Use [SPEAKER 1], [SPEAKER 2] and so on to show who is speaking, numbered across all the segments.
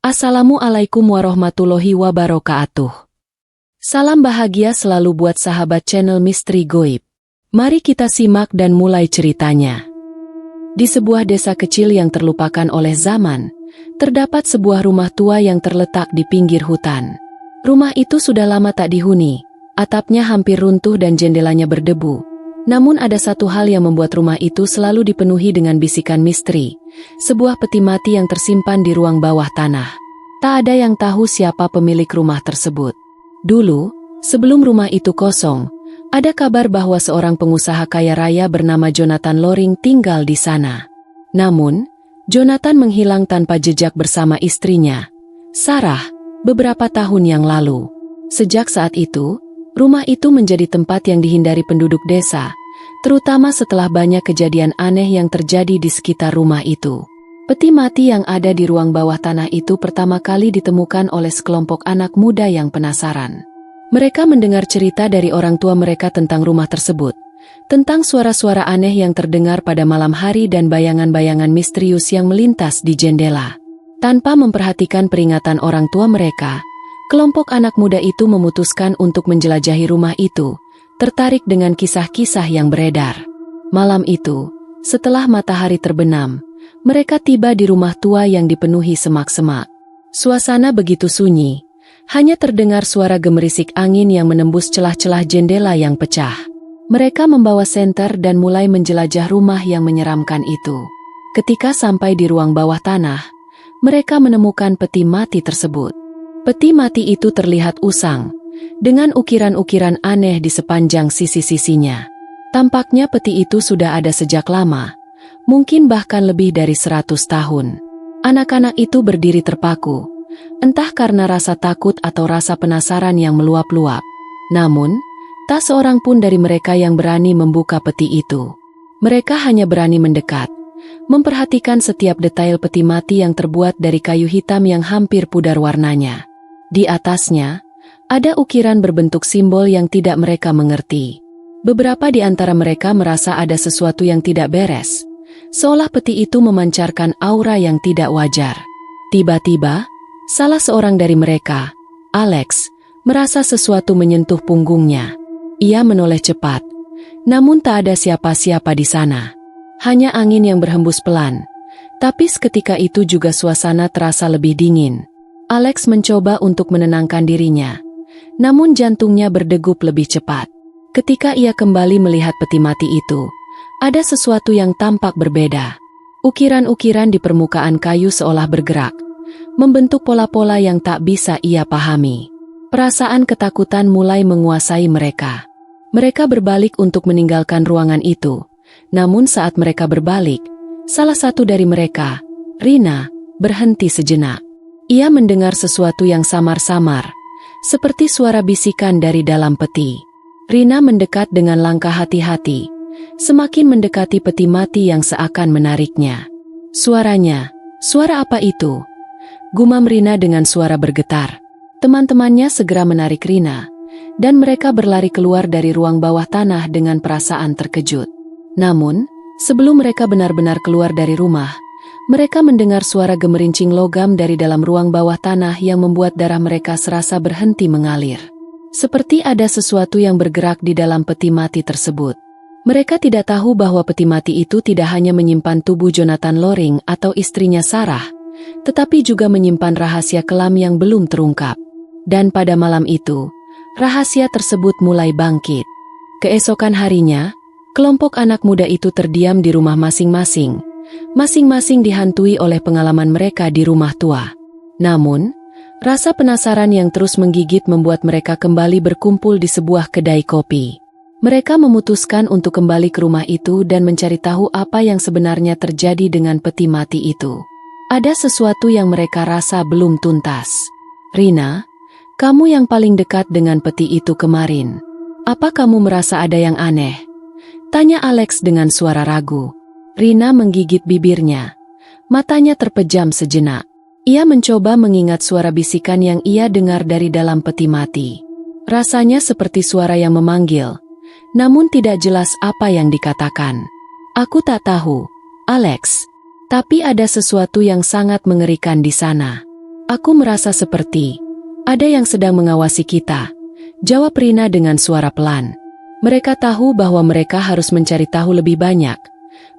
[SPEAKER 1] Assalamualaikum warahmatullahi wabarakatuh. Salam bahagia selalu buat sahabat channel Misteri Goib. Mari kita simak dan mulai ceritanya. Di sebuah desa kecil yang terlupakan oleh zaman, terdapat sebuah rumah tua yang terletak di pinggir hutan. Rumah itu sudah lama tak dihuni, atapnya hampir runtuh dan jendelanya berdebu. Namun ada satu hal yang membuat rumah itu selalu dipenuhi dengan bisikan misteri, sebuah peti mati yang tersimpan di ruang bawah tanah. Tak ada yang tahu siapa pemilik rumah tersebut. Dulu, sebelum rumah itu kosong, ada kabar bahwa seorang pengusaha kaya raya bernama Jonathan Loring tinggal di sana. Namun, Jonathan menghilang tanpa jejak bersama istrinya, Sarah, beberapa tahun yang lalu. Sejak saat itu, rumah itu menjadi tempat yang dihindari penduduk desa, terutama setelah banyak kejadian aneh yang terjadi di sekitar rumah itu. Peti mati yang ada di ruang bawah tanah itu pertama kali ditemukan oleh sekelompok anak muda yang penasaran. Mereka mendengar cerita dari orang tua mereka tentang rumah tersebut, tentang suara-suara aneh yang terdengar pada malam hari dan bayangan-bayangan misterius yang melintas di jendela. Tanpa memperhatikan peringatan orang tua mereka, kelompok anak muda itu memutuskan untuk menjelajahi rumah itu, tertarik dengan kisah-kisah yang beredar. Malam itu, setelah matahari terbenam, mereka tiba di rumah tua yang dipenuhi semak-semak. Suasana begitu sunyi, hanya terdengar suara gemerisik angin yang menembus celah-celah jendela yang pecah. Mereka membawa senter dan mulai menjelajah rumah yang menyeramkan itu. Ketika sampai di ruang bawah tanah, mereka menemukan peti mati tersebut. Peti mati itu terlihat usang, dengan ukiran-ukiran aneh di sepanjang sisi-sisinya. Tampaknya peti itu sudah ada sejak lama, mungkin bahkan lebih dari 100 tahun. Anak-anak itu berdiri terpaku, entah karena rasa takut atau rasa penasaran yang meluap-luap. Namun, tak seorang pun dari mereka yang berani membuka peti itu. Mereka hanya berani mendekat, memperhatikan setiap detail peti mati yang terbuat dari kayu hitam yang hampir pudar warnanya. Di atasnya, ada ukiran berbentuk simbol yang tidak mereka mengerti. Beberapa di antara mereka merasa ada sesuatu yang tidak beres, seolah peti itu memancarkan aura yang tidak wajar. Tiba-tiba, salah seorang dari mereka, Alex, merasa sesuatu menyentuh punggungnya. Ia menoleh cepat, namun tak ada siapa-siapa di sana. Hanya angin yang berhembus pelan, tapi seketika itu juga suasana terasa lebih dingin. Alex mencoba untuk menenangkan dirinya, namun jantungnya berdegup lebih cepat. Ketika ia kembali melihat peti mati itu, ada sesuatu yang tampak berbeda. Ukiran-ukiran di permukaan kayu seolah bergerak, membentuk pola-pola yang tak bisa ia pahami. Perasaan ketakutan mulai menguasai mereka. Mereka berbalik untuk meninggalkan ruangan itu. Namun saat mereka berbalik, salah satu dari mereka, Rina, berhenti sejenak. Ia mendengar sesuatu yang samar-samar, seperti suara bisikan dari dalam peti. Rina mendekat dengan langkah hati-hati, semakin mendekati peti mati yang seakan menariknya. Suaranya, suara apa itu? Gumam Rina dengan suara bergetar. Teman-temannya segera menarik Rina, dan mereka berlari keluar dari ruang bawah tanah dengan perasaan terkejut. Namun, sebelum mereka benar-benar keluar dari rumah, mereka mendengar suara gemerincing logam dari dalam ruang bawah tanah yang membuat darah mereka serasa berhenti mengalir. Seperti ada sesuatu yang bergerak di dalam peti mati tersebut. Mereka tidak tahu bahwa peti mati itu tidak hanya menyimpan tubuh Jonathan Loring atau istrinya Sarah, tetapi juga menyimpan rahasia kelam yang belum terungkap. Dan pada malam itu, rahasia tersebut mulai bangkit. Keesokan harinya, kelompok anak muda itu terdiam di rumah masing-masing. Masing-masing dihantui oleh pengalaman mereka di rumah tua. Namun, rasa penasaran yang terus menggigit membuat mereka kembali berkumpul di sebuah kedai kopi. Mereka memutuskan untuk kembali ke rumah itu dan mencari tahu apa yang sebenarnya terjadi dengan peti mati itu. Ada sesuatu yang mereka rasa belum tuntas. Rina, kamu yang paling dekat dengan peti itu kemarin. Apa kamu merasa ada yang aneh? Tanya Alex dengan suara ragu. Rina menggigit bibirnya. Matanya terpejam sejenak. Ia mencoba mengingat suara bisikan yang ia dengar dari dalam peti mati. Rasanya seperti suara yang memanggil, namun tidak jelas apa yang dikatakan. Aku tak tahu, Alex. Tapi ada sesuatu yang sangat mengerikan di sana. Aku merasa seperti ada yang sedang mengawasi kita, jawab Rina dengan suara pelan. Mereka tahu bahwa mereka harus mencari tahu lebih banyak,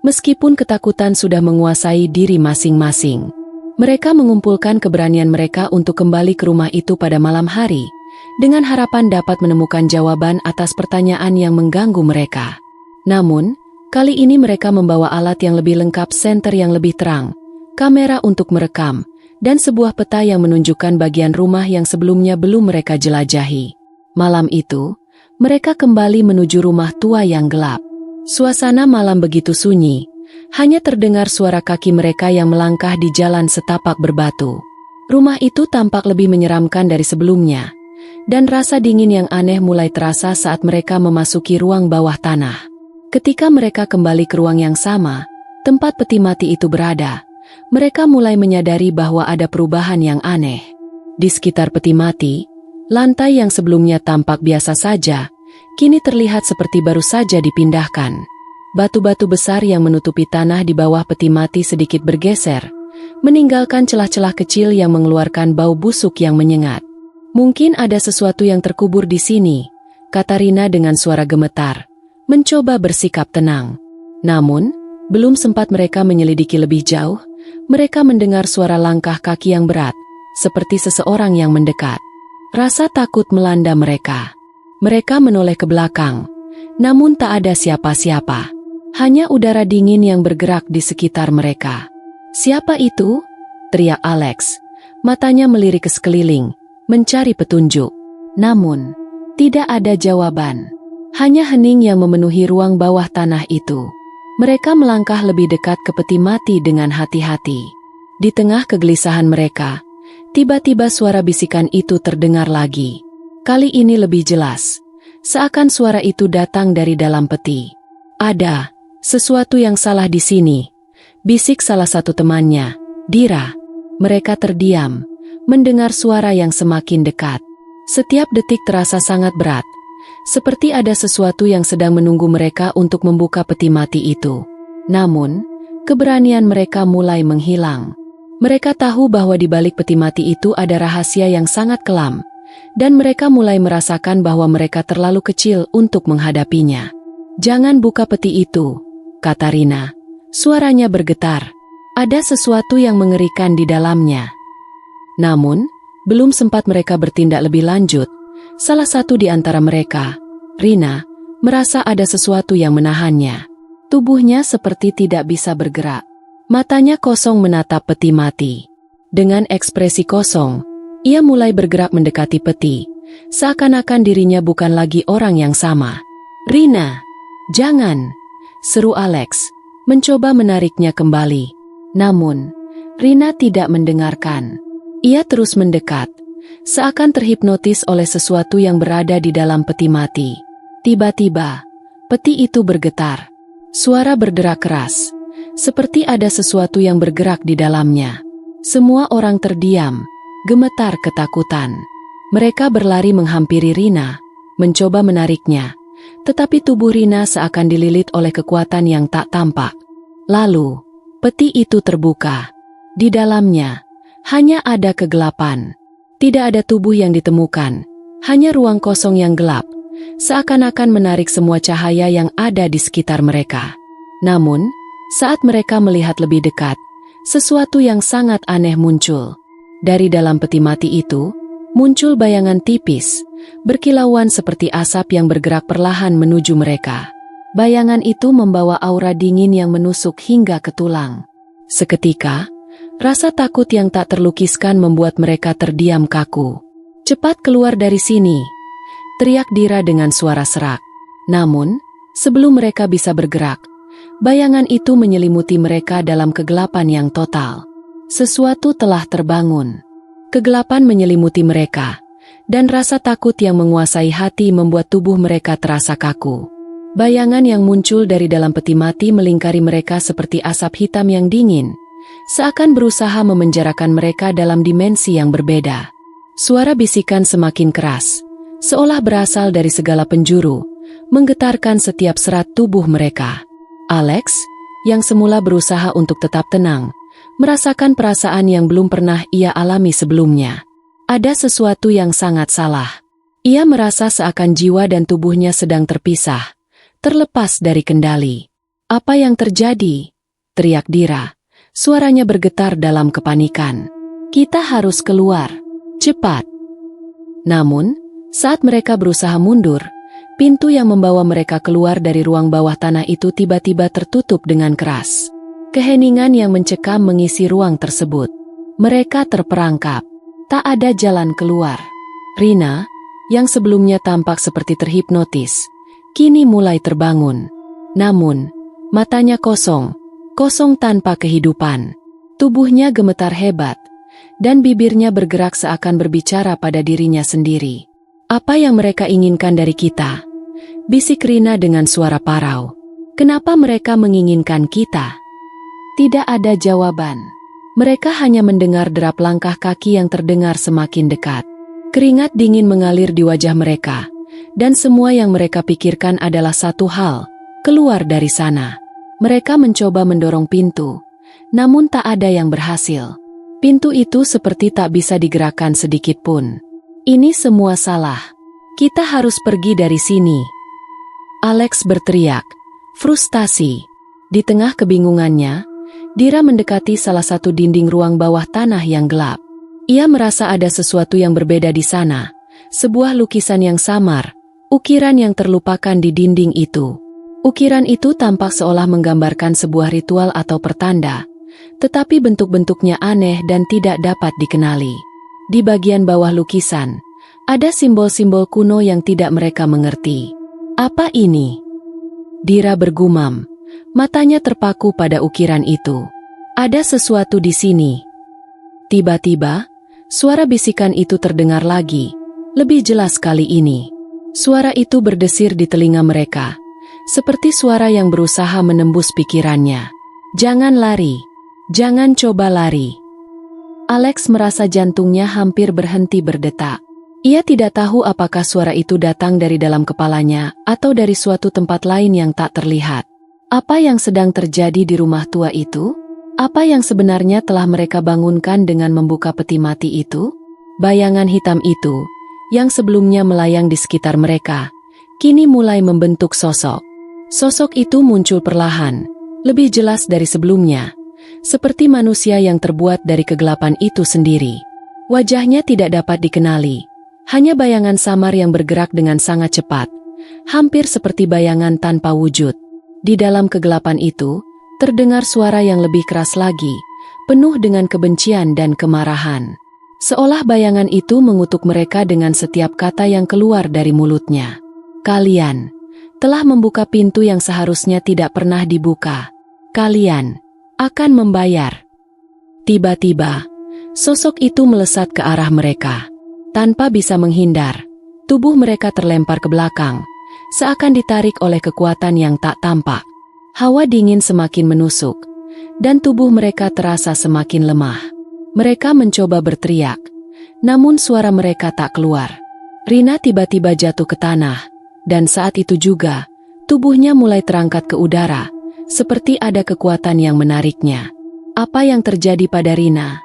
[SPEAKER 1] meskipun ketakutan sudah menguasai diri masing-masing. Mereka mengumpulkan keberanian mereka untuk kembali ke rumah itu pada malam hari, dengan harapan dapat menemukan jawaban atas pertanyaan yang mengganggu mereka. Namun, kali ini mereka membawa alat yang lebih lengkap, senter yang lebih terang, kamera untuk merekam, dan sebuah peta yang menunjukkan bagian rumah yang sebelumnya belum mereka jelajahi. Malam itu, mereka kembali menuju rumah tua yang gelap. Suasana malam begitu sunyi, hanya terdengar suara kaki mereka yang melangkah di jalan setapak berbatu. Rumah itu tampak lebih menyeramkan dari sebelumnya, dan rasa dingin yang aneh mulai terasa saat mereka memasuki ruang bawah tanah. Ketika mereka kembali ke ruang yang sama, tempat peti mati itu berada, mereka mulai menyadari bahwa ada perubahan yang aneh. Di sekitar peti mati, lantai yang sebelumnya tampak biasa saja, kini terlihat seperti baru saja dipindahkan. Batu-batu besar yang menutupi tanah di bawah peti mati sedikit bergeser, meninggalkan celah-celah kecil yang mengeluarkan bau busuk yang menyengat. Mungkin ada sesuatu yang terkubur di sini, kata Rina dengan suara gemetar, mencoba bersikap tenang. Namun, belum sempat mereka menyelidiki lebih jauh, mereka mendengar suara langkah kaki yang berat, seperti seseorang yang mendekat. Rasa takut melanda mereka. Mereka menoleh ke belakang, namun tak ada siapa-siapa. Hanya udara dingin yang bergerak di sekitar mereka. "Siapa itu?" teriak Alex. Matanya melirik ke sekeliling, mencari petunjuk. Namun, tidak ada jawaban. Hanya hening yang memenuhi ruang bawah tanah itu. Mereka melangkah lebih dekat ke peti mati dengan hati-hati. Di tengah kegelisahan mereka, tiba-tiba suara bisikan itu terdengar lagi. Kali ini lebih jelas, seakan suara itu datang dari dalam peti. "Ada sesuatu yang salah di sini," bisik salah satu temannya, Dira. Mereka terdiam, mendengar suara yang semakin dekat. Setiap detik terasa sangat berat, seperti ada sesuatu yang sedang menunggu mereka untuk membuka peti mati itu. Namun, keberanian mereka mulai menghilang. Mereka tahu bahwa di balik peti mati itu ada rahasia yang sangat kelam, dan mereka mulai merasakan bahwa mereka terlalu kecil untuk menghadapinya. "Jangan buka peti itu," kata Rina. Suaranya bergetar. Ada sesuatu yang mengerikan di dalamnya. Namun, belum sempat mereka bertindak lebih lanjut, salah satu di antara mereka, Rina, merasa ada sesuatu yang menahannya. Tubuhnya seperti tidak bisa bergerak. Matanya kosong menatap peti mati. Dengan ekspresi kosong, ia mulai bergerak mendekati peti, seakan-akan dirinya bukan lagi orang yang sama. "Rina, jangan!" seru Alex, mencoba menariknya kembali. Namun, Rina tidak mendengarkan. Ia terus mendekat, seakan terhipnotis oleh sesuatu yang berada di dalam peti mati. Tiba-tiba, peti itu bergetar. Suara berderak keras, seperti ada sesuatu yang bergerak di dalamnya. Semua orang terdiam, gemetar ketakutan. Mereka berlari menghampiri Rina, mencoba menariknya, tetapi tubuh Rina seakan dililit oleh kekuatan yang tak tampak. Lalu, peti itu terbuka. Di dalamnya, hanya ada kegelapan. Tidak ada tubuh yang ditemukan, hanya ruang kosong yang gelap, seakan-akan menarik semua cahaya yang ada di sekitar mereka. Namun, saat mereka melihat lebih dekat, sesuatu yang sangat aneh muncul. Dari dalam peti mati itu, muncul bayangan tipis, berkilauan seperti asap yang bergerak perlahan menuju mereka. Bayangan itu membawa aura dingin yang menusuk hingga ke tulang. Seketika, rasa takut yang tak terlukiskan membuat mereka terdiam kaku. "Cepat keluar dari sini!" teriak Dira dengan suara serak. Namun, sebelum mereka bisa bergerak, bayangan itu menyelimuti mereka dalam kegelapan yang total. Sesuatu telah terbangun. Kegelapan menyelimuti mereka, dan rasa takut yang menguasai hati membuat tubuh mereka terasa kaku. Bayangan yang muncul dari dalam peti mati melingkari mereka seperti asap hitam yang dingin, seakan berusaha memenjarakan mereka dalam dimensi yang berbeda. Suara bisikan semakin keras, seolah berasal dari segala penjuru, menggetarkan setiap serat tubuh mereka. Alex, yang semula berusaha untuk tetap tenang, merasakan perasaan yang belum pernah ia alami sebelumnya. Ada sesuatu yang sangat salah. Ia merasa seakan jiwa dan tubuhnya sedang terpisah, terlepas dari kendali. "Apa yang terjadi?" teriak Dira. Suaranya bergetar dalam kepanikan. "Kita harus keluar. Cepat." Namun, saat mereka berusaha mundur, pintu yang membawa mereka keluar dari ruang bawah tanah itu tiba-tiba tertutup dengan keras. Keheningan yang mencekam mengisi ruang tersebut. Mereka terperangkap. Tak ada jalan keluar. Rina, yang sebelumnya tampak seperti terhipnotis, kini mulai terbangun. Namun, matanya kosong tanpa kehidupan. Tubuhnya gemetar hebat, dan bibirnya bergerak seakan berbicara pada dirinya sendiri. "Apa yang mereka inginkan dari kita?" bisik Rina dengan suara parau. "Kenapa mereka menginginkan kita?" Tidak ada jawaban. Mereka hanya mendengar derap langkah kaki yang terdengar semakin dekat. Keringat dingin mengalir di wajah mereka, dan semua yang mereka pikirkan adalah satu hal: keluar dari sana. Mereka mencoba mendorong pintu, namun tak ada yang berhasil. Pintu itu seperti tak bisa digerakkan sedikit pun. "Ini semua salah. Kita harus pergi dari sini." Alex berteriak, frustasi. Di tengah kebingungannya, Dira mendekati salah satu dinding ruang bawah tanah yang gelap. Ia merasa ada sesuatu yang berbeda di sana, sebuah lukisan yang samar, ukiran yang terlupakan di dinding itu. Ukiran itu tampak seolah menggambarkan sebuah ritual atau pertanda, tetapi bentuk-bentuknya aneh dan tidak dapat dikenali. Di bagian bawah lukisan, ada simbol-simbol kuno yang tidak mereka mengerti. "Apa ini?" Dira bergumam. Matanya terpaku pada ukiran itu. "Ada sesuatu di sini." Tiba-tiba, suara bisikan itu terdengar lagi, lebih jelas kali ini. Suara itu berdesir di telinga mereka, seperti suara yang berusaha menembus pikirannya. "Jangan lari. Jangan coba lari." Alex merasa jantungnya hampir berhenti berdetak. Ia tidak tahu apakah suara itu datang dari dalam kepalanya atau dari suatu tempat lain yang tak terlihat. Apa yang sedang terjadi di rumah tua itu? Apa yang sebenarnya telah mereka bangunkan dengan membuka peti mati itu? Bayangan hitam itu, yang sebelumnya melayang di sekitar mereka, kini mulai membentuk sosok. Sosok itu muncul perlahan, lebih jelas dari sebelumnya, seperti manusia yang terbuat dari kegelapan itu sendiri. Wajahnya tidak dapat dikenali, hanya bayangan samar yang bergerak dengan sangat cepat, hampir seperti bayangan tanpa wujud. Di dalam kegelapan itu, terdengar suara yang lebih keras lagi, penuh dengan kebencian dan kemarahan. Seolah bayangan itu mengutuk mereka dengan setiap kata yang keluar dari mulutnya. "Kalian telah membuka pintu yang seharusnya tidak pernah dibuka. Kalian akan membayar." Tiba-tiba, sosok itu melesat ke arah mereka. Tanpa bisa menghindar, tubuh mereka terlempar ke belakang, seakan ditarik oleh kekuatan yang tak tampak. Hawa dingin semakin menusuk, dan tubuh mereka terasa semakin lemah. Mereka mencoba berteriak, namun suara mereka tak keluar. Rina tiba-tiba jatuh ke tanah, dan saat itu juga, tubuhnya mulai terangkat ke udara, seperti ada kekuatan yang menariknya. "Apa yang terjadi pada Rina?"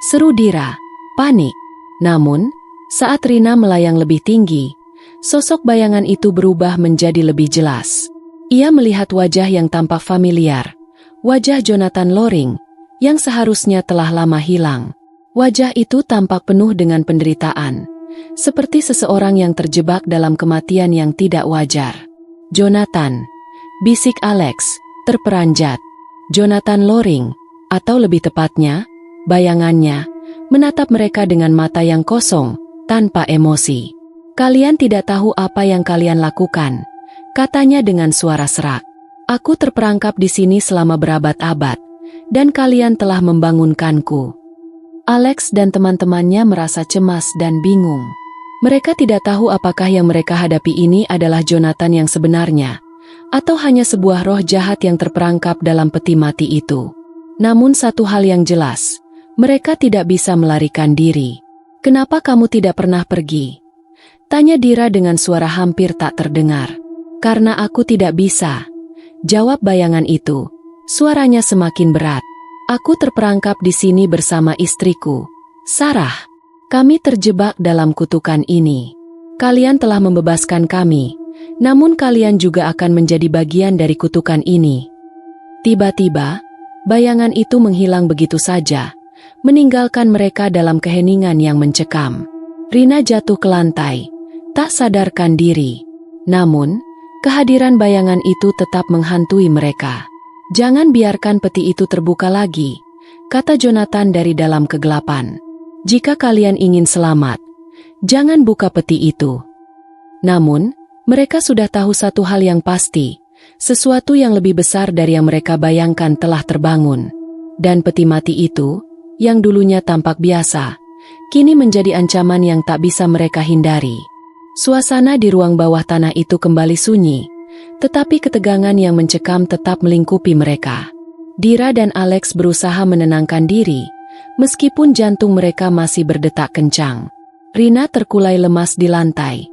[SPEAKER 1] seru Dira, panik. Namun, saat Rina melayang lebih tinggi, sosok bayangan itu berubah menjadi lebih jelas. Ia melihat wajah yang tampak familiar, wajah Jonathan Loring, yang seharusnya telah lama hilang. Wajah itu tampak penuh dengan penderitaan, seperti seseorang yang terjebak dalam kematian yang tidak wajar. "Jonathan," bisik Alex, terperanjat. Jonathan Loring, atau lebih tepatnya, bayangannya, menatap mereka dengan mata yang kosong, tanpa emosi. "Kalian tidak tahu apa yang kalian lakukan," katanya dengan suara serak. "Aku terperangkap di sini selama berabad-abad, dan kalian telah membangunkanku." Alex dan teman-temannya merasa cemas dan bingung. Mereka tidak tahu apakah yang mereka hadapi ini adalah Jonathan yang sebenarnya, atau hanya sebuah roh jahat yang terperangkap dalam peti mati itu. Namun satu hal yang jelas, mereka tidak bisa melarikan diri. "Kenapa kamu tidak pernah pergi?" tanya Dira dengan suara hampir tak terdengar. "Karena aku tidak bisa," jawab bayangan itu. Suaranya semakin berat. Aku terperangkap di sini bersama istriku, Sarah. Kami terjebak dalam kutukan ini. Kalian telah membebaskan kami, namun kalian juga akan menjadi bagian dari kutukan ini. Tiba-tiba, bayangan itu menghilang begitu saja, meninggalkan mereka dalam keheningan yang mencekam. Rina jatuh ke lantai, tak sadarkan diri. Namun, kehadiran bayangan itu tetap menghantui mereka. "Jangan biarkan peti itu terbuka lagi," kata Jonathan dari dalam kegelapan. "Jika kalian ingin selamat, jangan buka peti itu." Namun, mereka sudah tahu satu hal yang pasti, sesuatu yang lebih besar dari yang mereka bayangkan telah terbangun. Dan peti mati itu, yang dulunya tampak biasa, kini menjadi ancaman yang tak bisa mereka hindari. Suasana di ruang bawah tanah itu kembali sunyi, tetapi ketegangan yang mencekam tetap melingkupi mereka. Dira dan Alex berusaha menenangkan diri, meskipun jantung mereka masih berdetak kencang. Rina terkulai lemas di lantai,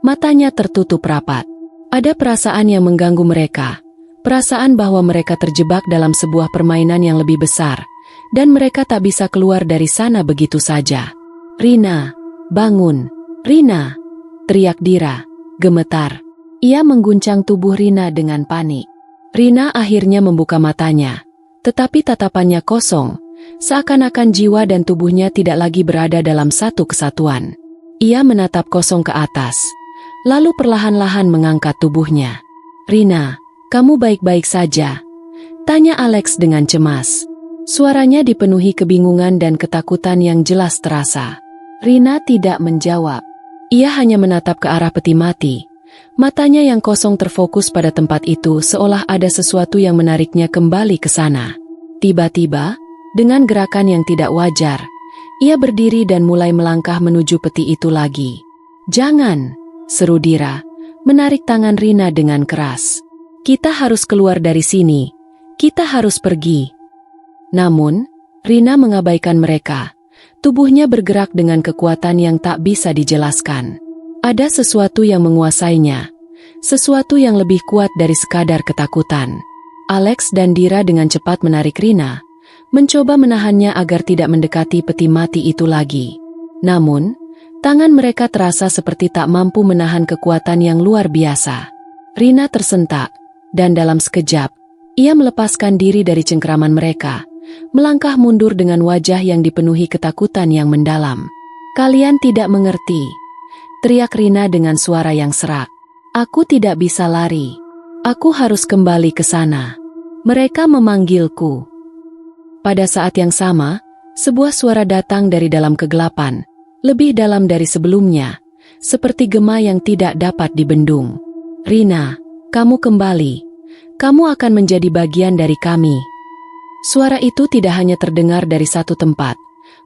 [SPEAKER 1] matanya tertutup rapat. Ada perasaan yang mengganggu mereka, perasaan bahwa mereka terjebak dalam sebuah permainan yang lebih besar, dan mereka tak bisa keluar dari sana begitu saja. "Rina, bangun! Rina!" teriak Dira, gemetar. Ia mengguncang tubuh Rina dengan panik. Rina akhirnya membuka matanya, tetapi tatapannya kosong, seakan-akan jiwa dan tubuhnya tidak lagi berada dalam satu kesatuan. Ia menatap kosong ke atas, lalu perlahan-lahan mengangkat tubuhnya. "Rina, kamu baik-baik saja?" tanya Alex dengan cemas. Suaranya dipenuhi kebingungan dan ketakutan yang jelas terasa. Rina tidak menjawab. Ia hanya menatap ke arah peti mati. Matanya yang kosong terfokus pada tempat itu seolah ada sesuatu yang menariknya kembali ke sana. Tiba-tiba, dengan gerakan yang tidak wajar, ia berdiri dan mulai melangkah menuju peti itu lagi. "Jangan!" seru Dira, menarik tangan Rina dengan keras. "Kita harus keluar dari sini. Kita harus pergi." Namun, Rina mengabaikan mereka. Tubuhnya bergerak dengan kekuatan yang tak bisa dijelaskan. Ada sesuatu yang menguasainya, sesuatu yang lebih kuat dari sekadar ketakutan. Alex dan Dira dengan cepat menarik Rina, mencoba menahannya agar tidak mendekati peti mati itu lagi. Namun, tangan mereka terasa seperti tak mampu menahan kekuatan yang luar biasa. Rina tersentak, dan dalam sekejap, ia melepaskan diri dari cengkeraman mereka, melangkah mundur dengan wajah yang dipenuhi ketakutan yang mendalam. "Kalian tidak mengerti," teriak Rina dengan suara yang serak. "Aku tidak bisa lari. Aku harus kembali ke sana. Mereka memanggilku." Pada saat yang sama, sebuah suara datang dari dalam kegelapan, lebih dalam dari sebelumnya, seperti gema yang tidak dapat dibendung. "Rina, kamu kembali. Kamu akan menjadi bagian dari kami." Suara itu tidak hanya terdengar dari satu tempat,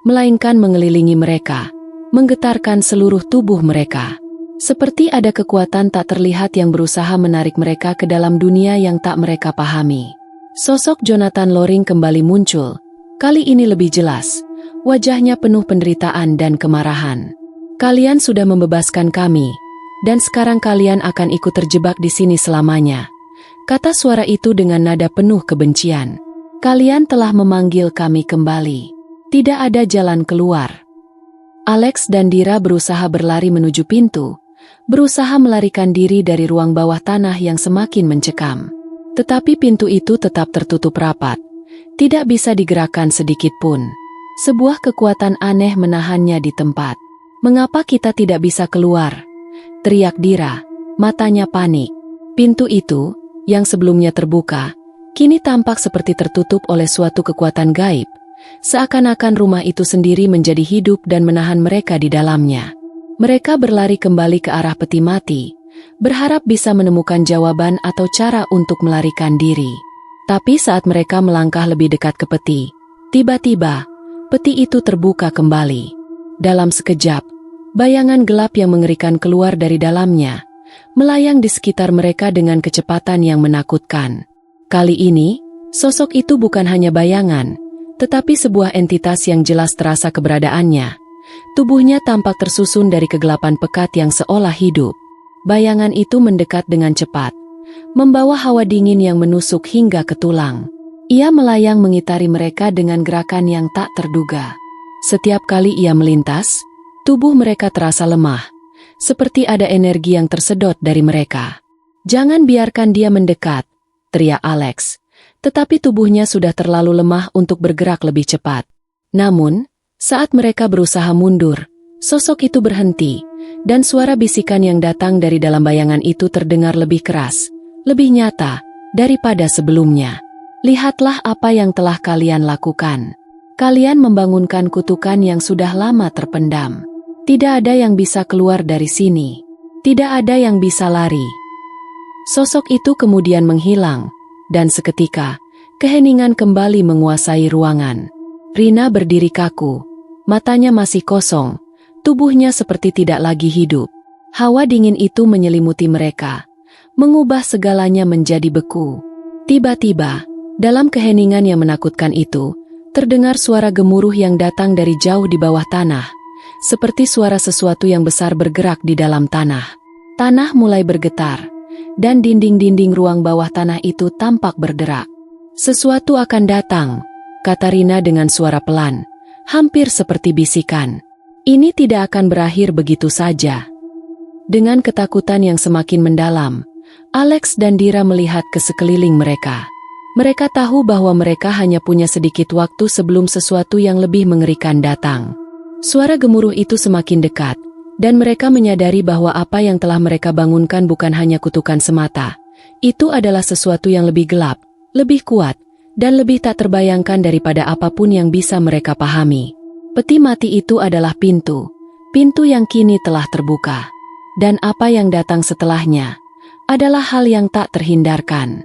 [SPEAKER 1] melainkan mengelilingi mereka, menggetarkan seluruh tubuh mereka. Seperti ada kekuatan tak terlihat yang berusaha menarik mereka ke dalam dunia yang tak mereka pahami. Sosok Jonathan Loring kembali muncul, kali ini lebih jelas, wajahnya penuh penderitaan dan kemarahan. "Kalian sudah membebaskan kami, dan sekarang kalian akan ikut terjebak di sini selamanya," kata suara itu dengan nada penuh kebencian. "Kalian telah memanggil kami kembali. Tidak ada jalan keluar." Alex dan Dira berusaha berlari menuju pintu, berusaha melarikan diri dari ruang bawah tanah yang semakin mencekam. Tetapi pintu itu tetap tertutup rapat, tidak bisa digerakkan sedikit pun. Sebuah kekuatan aneh menahannya di tempat. "Mengapa kita tidak bisa keluar?" teriak Dira, matanya panik. Pintu itu, yang sebelumnya terbuka, kini tampak seperti tertutup oleh suatu kekuatan gaib, seakan-akan rumah itu sendiri menjadi hidup dan menahan mereka di dalamnya. Mereka berlari kembali ke arah peti mati, berharap bisa menemukan jawaban atau cara untuk melarikan diri. Tapi saat mereka melangkah lebih dekat ke peti, tiba-tiba, peti itu terbuka kembali. Dalam sekejap, bayangan gelap yang mengerikan keluar dari dalamnya, melayang di sekitar mereka dengan kecepatan yang menakutkan. Kali ini, sosok itu bukan hanya bayangan, tetapi sebuah entitas yang jelas terasa keberadaannya. Tubuhnya tampak tersusun dari kegelapan pekat yang seolah hidup. Bayangan itu mendekat dengan cepat, membawa hawa dingin yang menusuk hingga ke tulang. Ia melayang mengitari mereka dengan gerakan yang tak terduga. Setiap kali ia melintas, tubuh mereka terasa lemah, seperti ada energi yang tersedot dari mereka. "Jangan biarkan dia mendekat," teriak Alex. Tetapi tubuhnya sudah terlalu lemah untuk bergerak lebih cepat. Namun, saat mereka berusaha mundur, sosok itu berhenti, dan suara bisikan yang datang dari dalam bayangan itu terdengar lebih keras, lebih nyata, daripada sebelumnya. "Lihatlah apa yang telah kalian lakukan. Kalian membangunkan kutukan yang sudah lama terpendam. Tidak ada yang bisa keluar dari sini. Tidak ada yang bisa lari." Sosok itu kemudian menghilang, dan seketika, keheningan kembali menguasai ruangan. Rina berdiri kaku, matanya masih kosong, tubuhnya seperti tidak lagi hidup. Hawa dingin itu menyelimuti mereka, mengubah segalanya menjadi beku. Tiba-tiba, dalam keheningan yang menakutkan itu, terdengar suara gemuruh yang datang dari jauh di bawah tanah, seperti suara sesuatu yang besar bergerak di dalam tanah. Tanah mulai bergetar, dan dinding-dinding ruang bawah tanah itu tampak berderak. "Sesuatu akan datang," kata Rina dengan suara pelan, hampir seperti bisikan. "Ini tidak akan berakhir begitu saja." Dengan ketakutan yang semakin mendalam, Alex dan Dira melihat ke sekeliling mereka. Mereka tahu bahwa mereka hanya punya sedikit waktu sebelum sesuatu yang lebih mengerikan datang. Suara gemuruh itu semakin dekat, dan mereka menyadari bahwa apa yang telah mereka bangunkan bukan hanya kutukan semata. Itu adalah sesuatu yang lebih gelap, lebih kuat, dan lebih tak terbayangkan daripada apapun yang bisa mereka pahami. Peti mati itu adalah pintu yang kini telah terbuka. Dan apa yang datang setelahnya adalah hal yang tak terhindarkan.